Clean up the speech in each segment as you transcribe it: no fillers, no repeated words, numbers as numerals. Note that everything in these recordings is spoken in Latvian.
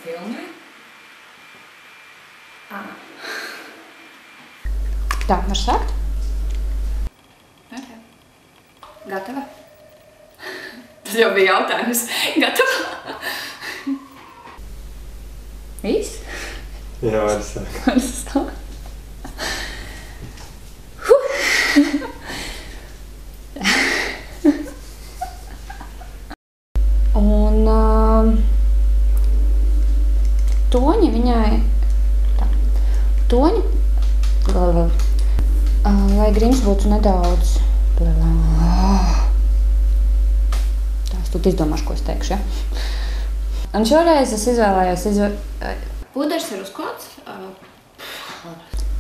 filmē. Tā, var sākt? Ok. Gatava? Tas jau bija jautājums. Gatava? Viss? Jā, var sākt. Var sākt. Un toņi viņai, lai grims būtu nedaudz, tās tu izdomāšu, ko es teikšu, ja? Un šoreiz es izvēlējos Puders ir uzklāts.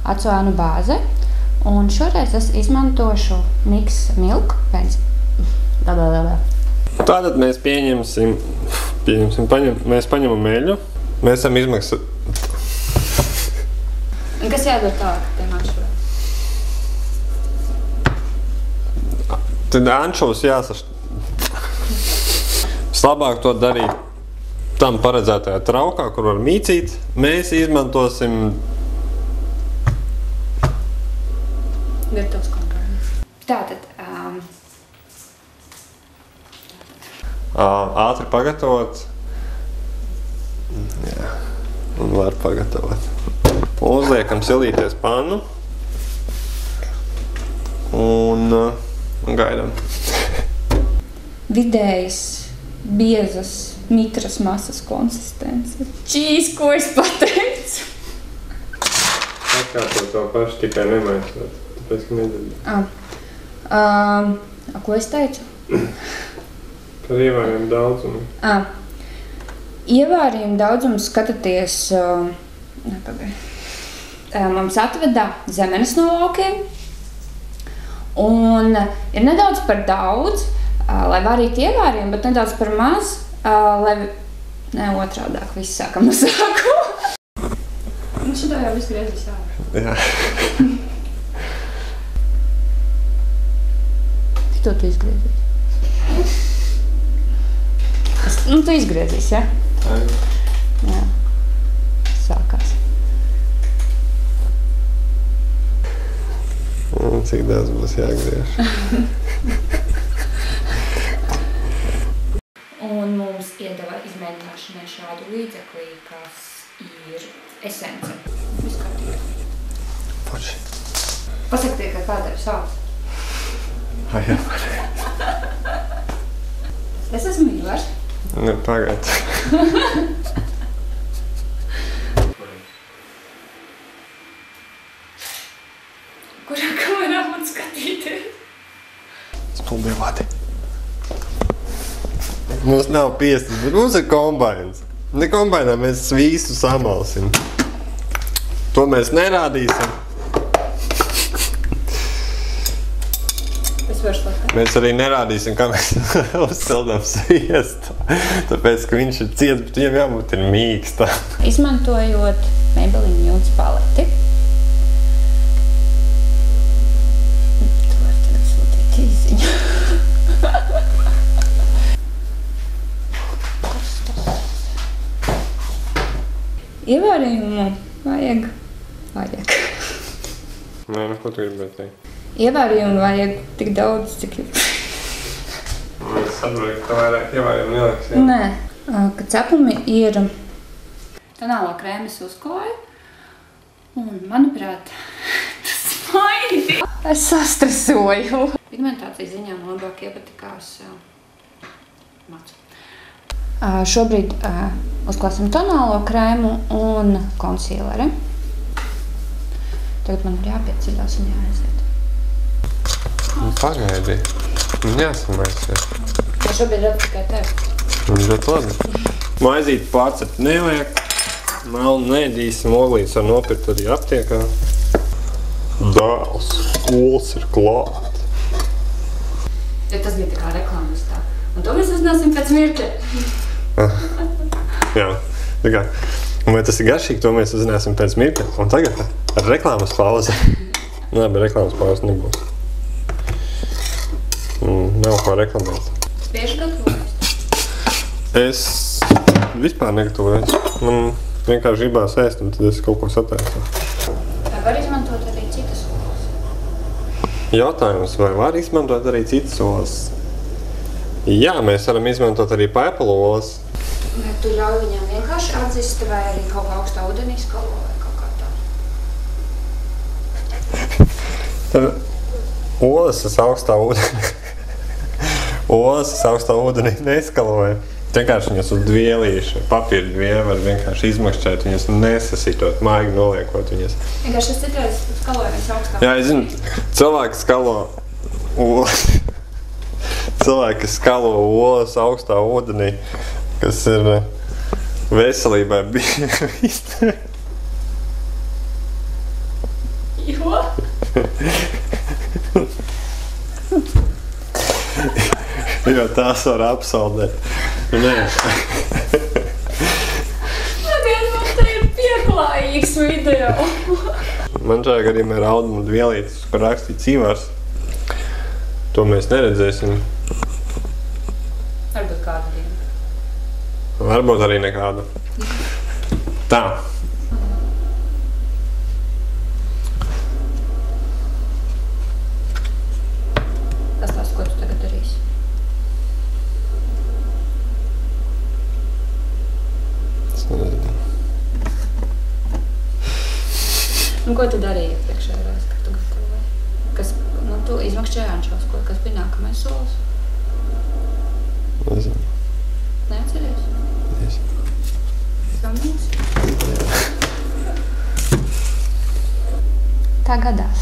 acu bāze, un šoreiz es izmantošu Mix Milk pēc. Tātad mēs mēs paņemam eļu. Mēs esam izmaksājuši. Un kas jādara tālāk tiem anšoviem? Tad anšovus Vislabāk to darīt tam paredzētajā traukā, kur var mīcīt. Mēs izmantosim Gatavs kompromiss. Tātad, ātri pagatavot. Jā, un var pagatavot. Uzliekam silīties pannu un gaidām. vidējas, biezas, mitras masas konsistence. Čīs, ko es pateicu? Atkārtot to pašu, tikai nemaisot. Tāpēc, ka nedabīt. Ko es teicu? Par ievārījumu daudzumu. Ievārījumu daudzumu skatāties, mums atveda zemenes no laukiem, un ir nedaudz par daudz, lai varītu ievārījumu, bet nedaudz par maz, lai otrādāk viss sākam no sākuma. Un šitā jau viss griezīs ārā. Jā. To tu izgriezīs. Tu izgriezīs, ja? Jā. Sākās. Un cik daudz būs jāgriež. Un mums iedeva izmēģināšanai šādu līdzeklī, kas ir esence. Viss kārtībā. Forši. Pasaktiet, ka kā tevi sauc? Jā. Es esmu Ivars. Ne, pagaid. Kurā kamerā man skatīties? Spulbievāti. Mums nav piestas, bet mums ir kombains. Ne kombainā mēs visu samalsim. To mēs nerādīsim. Mēs arī nerādīsim, kā mēs uzsildām sviestu. Tāpēc, ka viņš ir ciets, bet viņam jābūt ir mīksta. Izmantojot Maybelline Nudes paleti. Tu vari tagad sūtīt īziņu. Ievārījumu vajag. Nē, ko tu gribētu teikt? Ievārījumu vajag tik daudz, cik ir. Es saprotu, ka tā vairāk ievārījumu neliks, jā? Nē, ka cepumi ir tonālo krēmu es uzkoju. Un, manuprāt, tas maigi. Es sastresoju. Pigmentācijas ziņā man labāk iepatikās macu. Šobrīd uzklāsim tonālo krēmu un konsīleri. Tagad man ir jāpieceļās un jāaiziet. Pagaidi. Jāsamaisies. Ja šobrīd redzu tikai tevi. Ļoti labi. Maizīt pārcept nevajag. Melnu neēdīsim, oglītes var nopirkt arī aptiekā. Dēls, skols ir klāt. Ja tas bija tā kā reklāmas tā. Un to mēs uzzināsim pēc mirkļa. Jā, tā kā. Un vai tas ir garšīgi, to mēs uzzināsim pēc mirkļa. Un tagad ar reklāmas pauzi. Nē, bet reklāmas pauzes nebūs. Nav ko reklamēt. Spieši gatavojas. Es vispār negatavoju. Man vienkārši gribās ēst, un tad es kaut ko sataisu. Vai var izmantot arī citas olas? Jautājums, vai var izmantot arī citas olas? Jā, mēs varam izmantot arī pēpalu olas. Vai tu ļauj viņam vienkārši atzist, vai arī kaut kā augstā ūdenī skalo vai kaut kā tā? Tad olas es augstā ūdenī. Olas es augstā ūdenī neskaloju. Vienkārši viņas uz dvielīšu, papīra dvieli var vienkārši izmakšķēt, viņas nesasitot, maigi noliekot viņas. Vienkārši es citreiz skaloju viņas augstā. Jā, es zinu, cilvēki skalo olas. Cilvēki skalo olas augstā ūdenī, kas ir veselībai bīstami. Jo? Jo tās var apsaldēt. Nē. Pagad, man te ir pieklājīgs video. Man šajā gadījumā ir auduma dvielītes, kur rakstīts Ivars. To mēs neredzēsim. Varbūt kādu dienu. Varbūt arī nekādu. Tā. Tas tās, ko tu tagad darīsi? Es nezinu. Un ko tu darīji iepriekšējā reiz, kad tu gatavoji? Kas, tu izmakšķēji ančos, kas bija nākamais solis? Nezinu. Neatceries? Nezinu. Samīgs? Tā gadās.